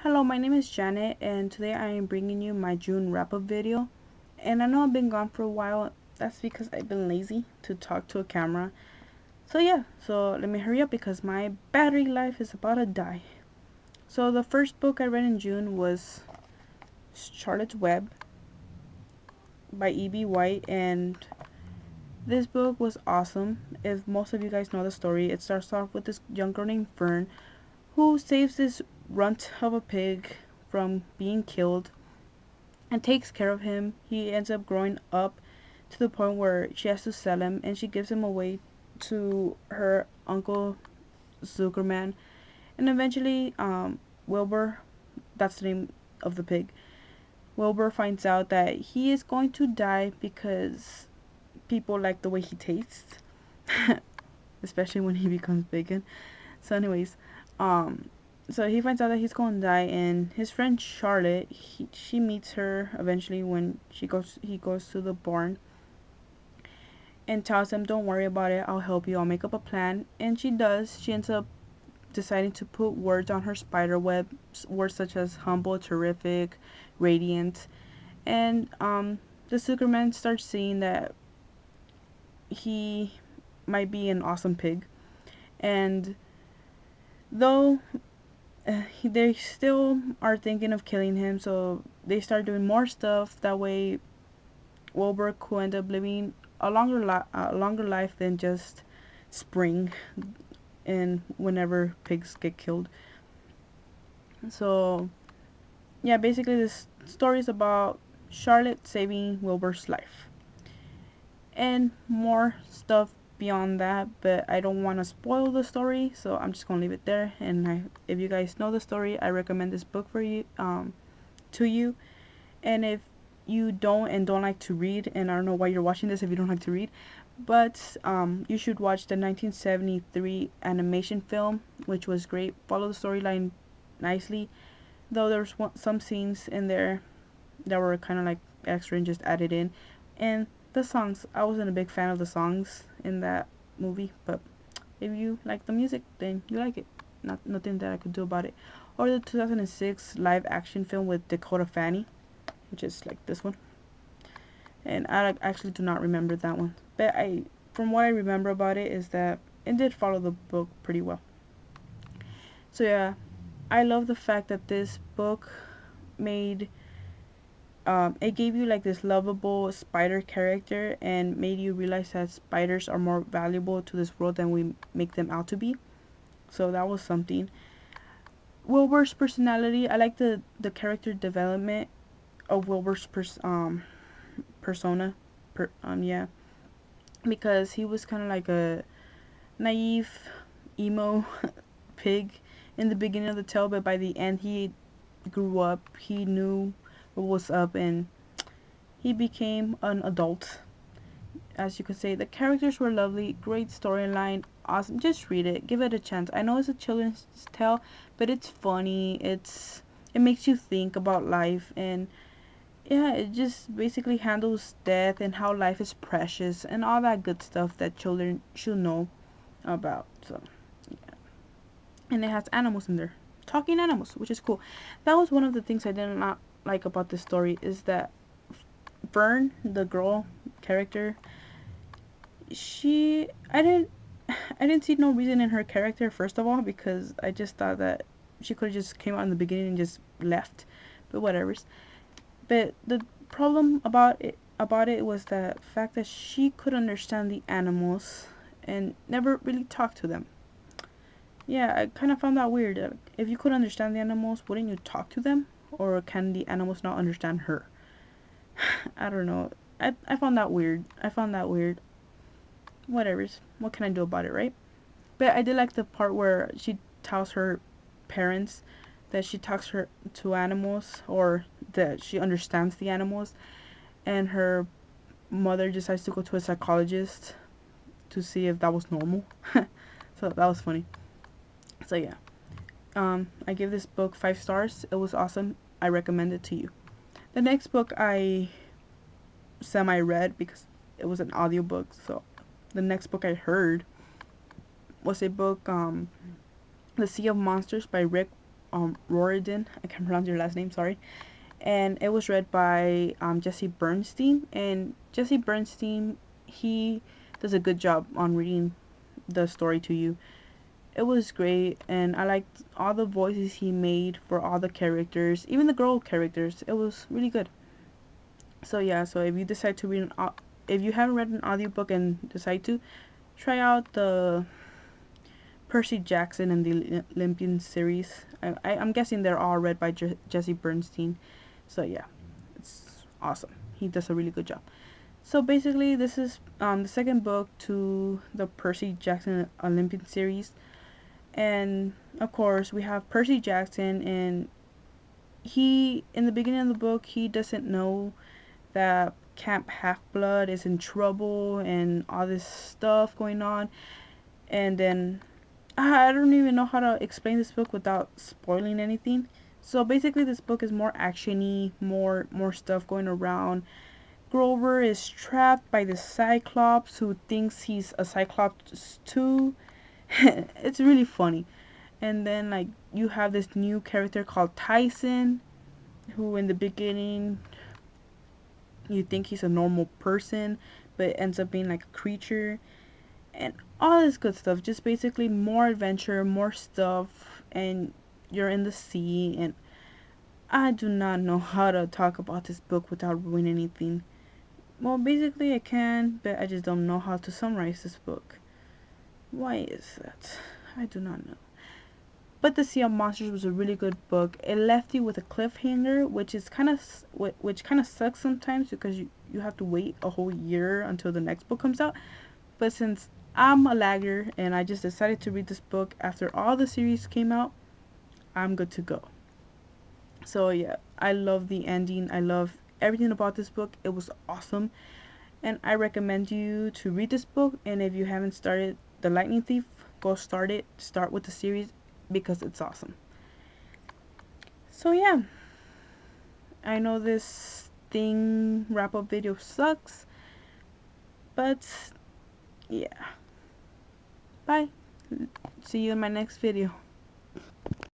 Hello, my name is Janet, and today I am bringing you my June wrap up video. And I know I've been gone for a while, that's because I've been lazy to talk to a camera. So let me hurry up because my battery life is about to die. So, the first book I read in June was Charlotte's Web by E.B White, and this book was awesome. If most of you guys know the story, it starts off with this young girl named Fern who saves this runt of a pig from being killed and takes care of him. He ends up growing up to the point where she has to sell him, and she gives him away to her uncle Zuckerman. And eventually, Wilbur, that's the name of the pig, Wilbur finds out that he is going to die because people like the way he tastes, especially when he becomes bacon. So, anyways, um, so he finds out that he's going to die, and his friend Charlotte, she meets her eventually when he goes to the barn and tells him, "Don't worry about it. I'll help you. I'll make up a plan." And she does. She ends up deciding to put words on her spider web, words such as humble, terrific, radiant, and the Superman starts seeing that he might be an awesome pig, and though they still are thinking of killing him, so they start doing more stuff. That way, Wilbur could end up living a longer life than just Spring and whenever pigs get killed. So yeah, basically this story is about Charlotte saving Wilbur's life and more stuff beyond that, but I don't want to spoil the story, so I'm just gonna leave it there. And if you guys know the story, I recommend this book for you, to you. And if you don't like to read, and I don't know why you're watching this if you don't like to read, but you should watch the 1973 animation film, which was great. Follow the storyline nicely, though there's some scenes in there that were kind of like extra and just added in. And the songs, I wasn't a big fan of the songs in that movie, but if you like the music, then you like it. Nothing that I could do about it. Or the 2006 live action film with Dakota Fanning, which is like this one. And I actually do not remember that one, but from what I remember about it, is that it did follow the book pretty well. So yeah, I love the fact that this book made it gave you like this lovable spider character and made you realize that spiders are more valuable to this world than we make them out to be. So that was something. Wilbur's personality, I like the character development of Wilbur's persona. Yeah, because he was kind of like a naive emo pig in the beginning of the tale, but by the end he grew up, he knew what was up, and he became an adult, as you could say. The characters were lovely, great storyline, awesome. Just read it, give it a chance. I know it's a children's tale, but it's funny, it makes you think about life, and yeah, it just basically handles death and how life is precious and all that good stuff that children should know about. So yeah, and it has animals in there, talking animals, which is cool. That was one of the things I did not like about this story, is that Fern, the girl character, she I didn't see no reason in her character, first of all, because I just thought that she could have just came out in the beginning and just left, but whatever. But the problem about it was the fact that she could understand the animals and never really talked to them. Yeah, I kind of found that weird. If you could understand the animals, wouldn't you talk to them? Or can the animals not understand her? I don't know. I found that weird. I found that weird. Whatever's. What can I do about it, right? But I did like the part where she tells her parents that she talks her to animals, or that she understands the animals, and her mother decides to go to a psychologist to see if that was normal. So that was funny. So yeah, I give this book 5 stars. It was awesome. I recommend it to you. The next book I semi read because it was an audiobook. So the next book I heard was a book, The Sea of Monsters by Rick Riordan. I can't pronounce your last name, sorry. And it was read by Jesse Bernstein. And Jesse Bernstein, he does a good job on reading the story to you. It was great, and I liked all the voices he made for all the characters, even the girl characters. It was really good. So yeah, so if you decide to read if you haven't read an audiobook and decide to, try out the Percy Jackson and the Olympian series. I'm guessing they're all read by Jesse Bernstein. So yeah, it's awesome. He does a really good job. So basically, this is the second book to the Percy Jackson Olympian series. And of course, we have Percy Jackson, and he, in the beginning of the book, he doesn't know that Camp Half Blood is in trouble and all this stuff going on. And then I don't even know how to explain this book without spoiling anything. So basically, this book is more actiony, more stuff going around. Grover is trapped by the Cyclops, who thinks he's a Cyclops too. It's really funny. And then like you have this new character called Tyson, who in the beginning you think he's a normal person, but ends up being like a creature, and all this good stuff. Just basically more adventure, more stuff, and you're in the sea. And I do not know how to talk about this book without ruining anything. Well, basically I can, but I just don't know how to summarize this book. Why is that? I do not know. But The Sea of Monsters was a really good book. It left you with a cliffhanger, which kind of sucks sometimes because you have to wait a whole year until the next book comes out. But since I'm a lagger and I just decided to read this book after all the series came out, I'm good to go. So yeah, I love the ending. I love everything about this book. It was awesome, and I recommend you to read this book. And if you haven't started The Lightning Thief, go start it. Start with the series because it's awesome. So yeah, I know this thing wrap up video sucks, but yeah. Bye. See you in my next video.